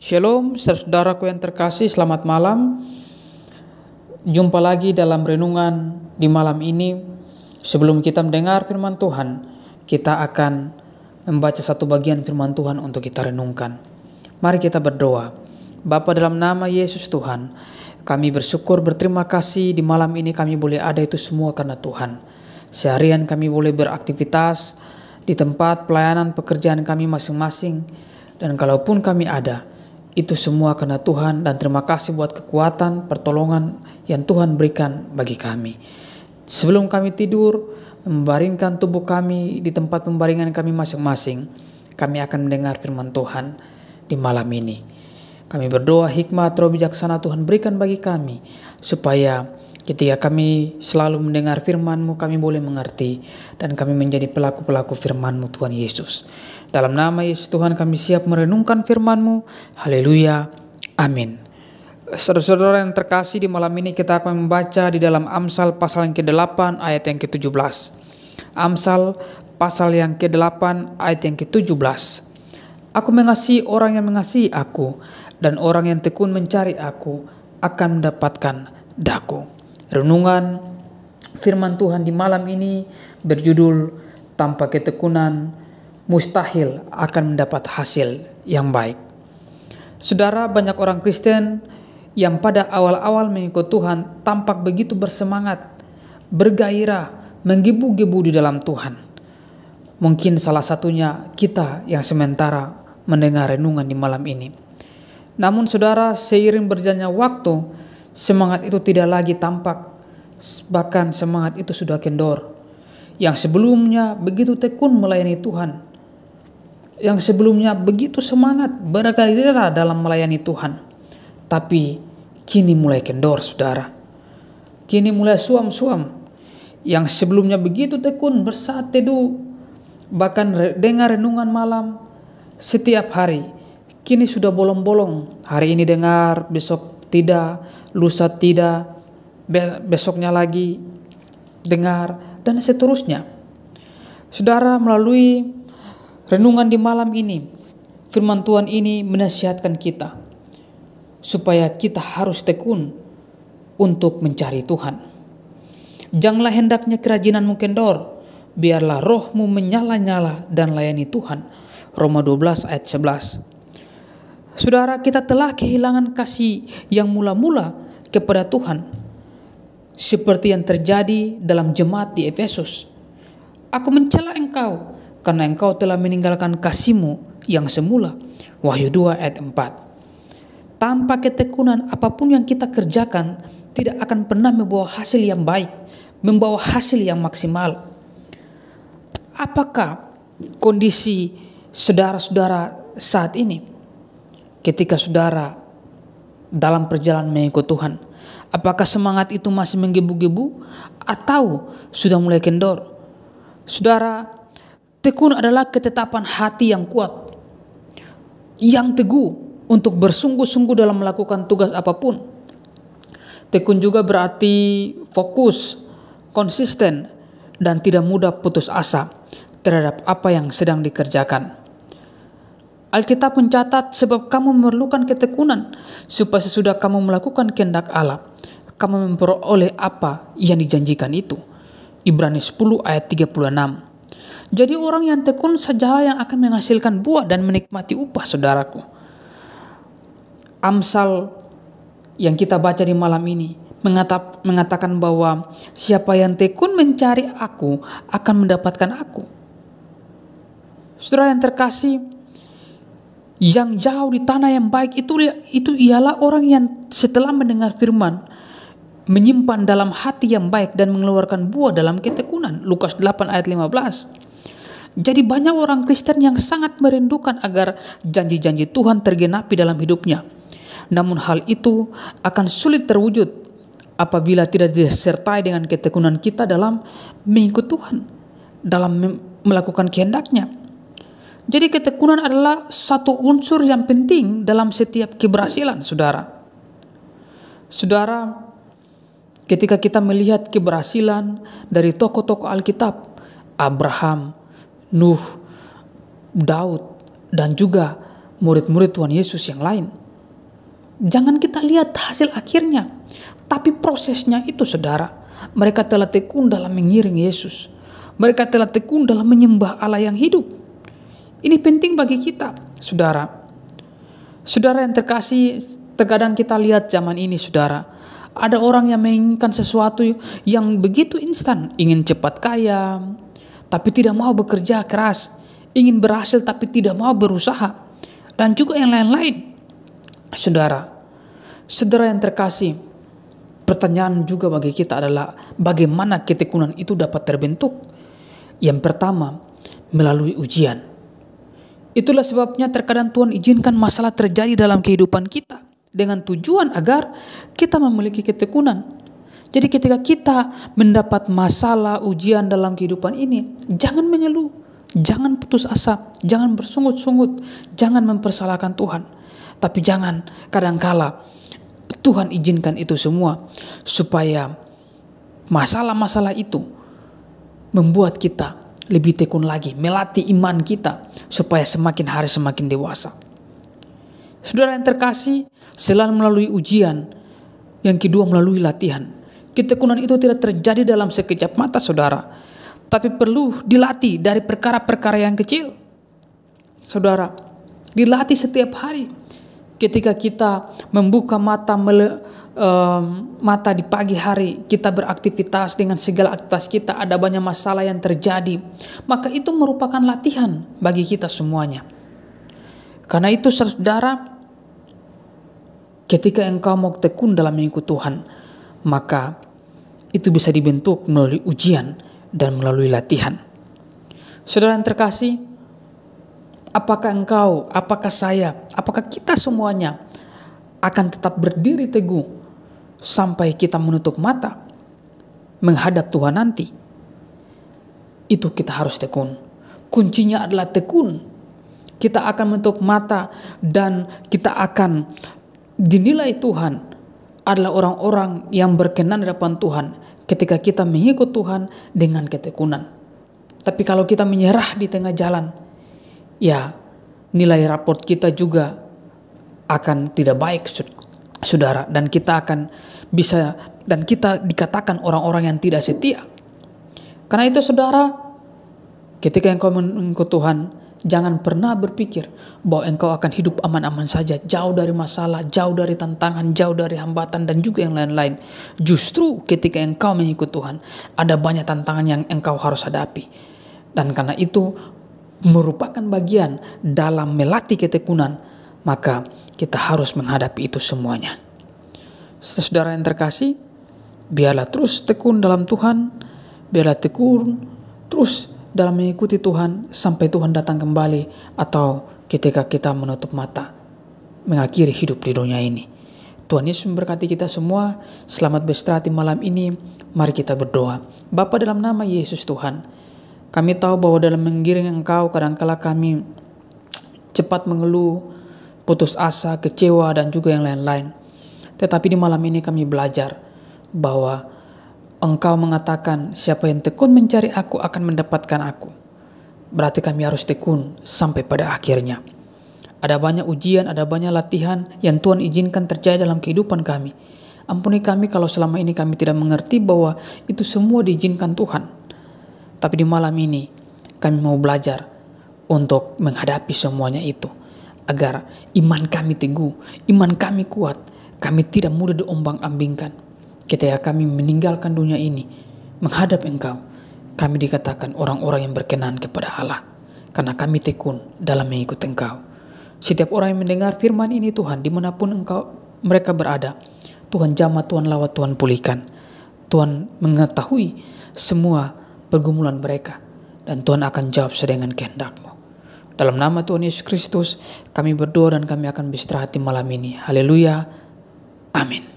Shalom, saudaraku yang terkasih, selamat malam. Jumpa lagi dalam renungan di malam ini. Sebelum kita mendengar firman Tuhan, kita akan membaca satu bagian firman Tuhan untuk kita renungkan. Mari kita berdoa. Bapa, dalam nama Yesus Tuhan, kami bersyukur, berterima kasih di malam ini kami boleh ada itu semua karena Tuhan. Seharian kami boleh beraktivitas di tempat pelayanan pekerjaan kami masing-masing. Dan kalaupun kami ada, itu semua karena Tuhan, dan terima kasih buat kekuatan, pertolongan yang Tuhan berikan bagi kami. Sebelum kami tidur, membaringkan tubuh kami di tempat pembaringan kami masing-masing, kami akan mendengar firman Tuhan di malam ini. Kami berdoa hikmat roh bijaksana Tuhan berikan bagi kami, supaya ketika kami selalu mendengar firman-Mu, kami boleh mengerti dan kami menjadi pelaku-pelaku firman-Mu Tuhan Yesus. Dalam nama Yesus Tuhan kami siap merenungkan firman-Mu. Haleluya. Amin. Saudara-saudara yang terkasih, di malam ini kita akan membaca di dalam Amsal pasal yang ke-8 ayat yang ke-17. Amsal pasal yang ke-8 ayat yang ke-17. Aku mengasihi orang yang mengasihi aku, dan orang yang tekun mencari aku akan mendapatkan daku. Renungan firman Tuhan di malam ini berjudul tanpa ketekunan mustahil akan mendapat hasil yang baik. Saudara, banyak orang Kristen yang pada awal-awal mengikut Tuhan tampak begitu bersemangat, bergairah, menggebu-gebu di dalam Tuhan. Mungkin salah satunya kita yang sementara mendengar renungan di malam ini. Namun saudara, seiring berjalannya waktu, semangat itu tidak lagi tampak, bahkan semangat itu sudah kendor. Yang sebelumnya begitu tekun melayani Tuhan, yang sebelumnya begitu semangat bergairah dalam melayani Tuhan, tapi kini mulai kendor saudara. Kini mulai suam-suam. Yang sebelumnya begitu tekun bersaat teduh, bahkan dengar renungan malam setiap hari, kini sudah bolong-bolong. Hari ini dengar, besok tidak, lusa tidak, besoknya lagi dengar, dan seterusnya. Saudara, melalui renungan di malam ini, firman Tuhan ini menasihatkan kita supaya kita harus tekun untuk mencari Tuhan. Janganlah hendaknya kerajinanmu kendor, biarlah rohmu menyala-nyala dan layani Tuhan. Roma 12 ayat 11. Saudara, kita telah kehilangan kasih yang mula-mula kepada Tuhan, seperti yang terjadi dalam jemaat di Efesus. Aku mencela engkau karena engkau telah meninggalkan kasihmu yang semula. Wahyu 2 ayat 4. Tanpa ketekunan, apapun yang kita kerjakan tidak akan pernah membawa hasil yang baik, membawa hasil yang maksimal. Apakah kondisi saudara-saudara saat ini? Ketika saudara dalam perjalanan mengikut Tuhan, apakah semangat itu masih menggebu-gebu atau sudah mulai kendor? Saudara, tekun adalah ketetapan hati yang kuat, yang teguh untuk bersungguh-sungguh dalam melakukan tugas apapun. Tekun juga berarti fokus, konsisten, dan tidak mudah putus asa terhadap apa yang sedang dikerjakan. Alkitab mencatat, sebab kamu memerlukan ketekunan supaya sesudah kamu melakukan kehendak Allah, kamu memperoleh apa yang dijanjikan itu. Ibrani 10 ayat 36. Jadi orang yang tekun sajalah yang akan menghasilkan buah dan menikmati upah, saudaraku. Amsal yang kita baca di malam ini mengatakan bahwa siapa yang tekun mencari aku akan mendapatkan aku. Saudara yang terkasih, yang jauh di tanah yang baik itu ialah orang yang setelah mendengar firman menyimpan dalam hati yang baik dan mengeluarkan buah dalam ketekunan. Lukas 8 ayat 15. Jadi banyak orang Kristen yang sangat merindukan agar janji-janji Tuhan tergenapi dalam hidupnya. Namun hal itu akan sulit terwujud apabila tidak disertai dengan ketekunan kita dalam mengikut Tuhan, dalam melakukan kehendak-Nya. Jadi ketekunan adalah satu unsur yang penting dalam setiap keberhasilan, saudara. Saudara, ketika kita melihat keberhasilan dari tokoh-tokoh Alkitab, Abraham, Nuh, Daud, dan juga murid-murid Tuhan Yesus yang lain. Jangan kita lihat hasil akhirnya, tapi prosesnya itu, saudara. Mereka telah tekun dalam mengiring Yesus. Mereka telah tekun dalam menyembah Allah yang hidup. Ini penting bagi kita, saudara. Saudara yang terkasih, terkadang kita lihat zaman ini, saudara. Ada orang yang menginginkan sesuatu yang begitu instan. Ingin cepat kaya, tapi tidak mau bekerja keras. Ingin berhasil, tapi tidak mau berusaha. Dan juga yang lain-lain. Saudara yang terkasih, pertanyaan juga bagi kita adalah bagaimana ketekunan itu dapat terbentuk? Yang pertama, melalui ujian. Itulah sebabnya terkadang Tuhan izinkan masalah terjadi dalam kehidupan kita dengan tujuan agar kita memiliki ketekunan. Jadi ketika kita mendapat masalah, ujian dalam kehidupan ini, jangan mengeluh, jangan putus asa, jangan bersungut-sungut, jangan mempersalahkan Tuhan. Tapi jangan kadangkala Tuhan izinkan itu semua supaya masalah-masalah itu membuat kita lebih tekun lagi, melatih iman kita supaya semakin hari semakin dewasa. Saudara yang terkasih, selain melalui ujian, yang kedua melalui latihan. Ketekunan itu tidak terjadi dalam sekejap mata, saudara, tapi perlu dilatih dari perkara-perkara yang kecil. Saudara, dilatih setiap hari. Ketika kita membuka mata di pagi hari, kita beraktivitas dengan segala aktivitas kita, ada banyak masalah yang terjadi, maka itu merupakan latihan bagi kita semuanya. Karena itu, saudara, ketika engkau mau tekun dalam mengikut Tuhan, maka itu bisa dibentuk melalui ujian dan melalui latihan. Saudara yang terkasih, apakah engkau, apakah saya, apakah kita semuanya akan tetap berdiri teguh sampai kita menutup mata menghadap Tuhan nanti? Itu kita harus tekun. Kuncinya adalah tekun. Kita akan menutup mata dan kita akan dinilai Tuhan adalah orang-orang yang berkenan di hadapan Tuhan ketika kita mengikut Tuhan dengan ketekunan. Tapi kalau kita menyerah di tengah jalan, ya nilai raport kita juga akan tidak baik, saudara, dan kita akan kita dikatakan orang-orang yang tidak setia. Karena itu, saudara, ketika engkau mengikut Tuhan, jangan pernah berpikir bahwa engkau akan hidup aman-aman saja, jauh dari masalah, jauh dari tantangan, jauh dari hambatan dan juga yang lain-lain. Justru ketika engkau mengikut Tuhan, ada banyak tantangan yang engkau harus hadapi. Dan karena itu merupakan bagian dalam melatih ketekunan, maka kita harus menghadapi itu semuanya. Saudara yang terkasih, biarlah terus tekun dalam Tuhan, biarlah tekun terus dalam mengikuti Tuhan sampai Tuhan datang kembali, atau ketika kita menutup mata mengakhiri hidup di dunia ini. Tuhan Yesus memberkati kita semua. Selamat beristirahat di malam ini. Mari kita berdoa. Bapa, dalam nama Yesus Tuhan, kami tahu bahwa dalam menggiring Engkau kadangkala kami cepat mengeluh, putus asa, kecewa, dan juga yang lain-lain. Tetapi di malam ini kami belajar bahwa Engkau mengatakan siapa yang tekun mencari Aku akan mendapatkan Aku. Berarti kami harus tekun sampai pada akhirnya. Ada banyak ujian, ada banyak latihan yang Tuhan izinkan terjadi dalam kehidupan kami. Ampuni kami kalau selama ini kami tidak mengerti bahwa itu semua diizinkan Tuhan. Tapi di malam ini kami mau belajar untuk menghadapi semuanya itu, agar iman kami teguh, iman kami kuat, kami tidak mudah diombang-ambingkan. Ketika kami meninggalkan dunia ini, menghadap Engkau, kami dikatakan orang-orang yang berkenan kepada Allah, karena kami tekun dalam mengikut Engkau. Setiap orang yang mendengar firman ini, Tuhan, dimanapun mereka berada, Tuhan jamah, Tuhan lawat, Tuhan pulihkan. Tuhan mengetahui semua pergumulan mereka, dan Tuhan akan jawab sesuai dengan kehendak-Mu. Dalam nama Tuhan Yesus Kristus, kami berdoa dan kami akan beristirahat di malam ini. Haleluya. Amin.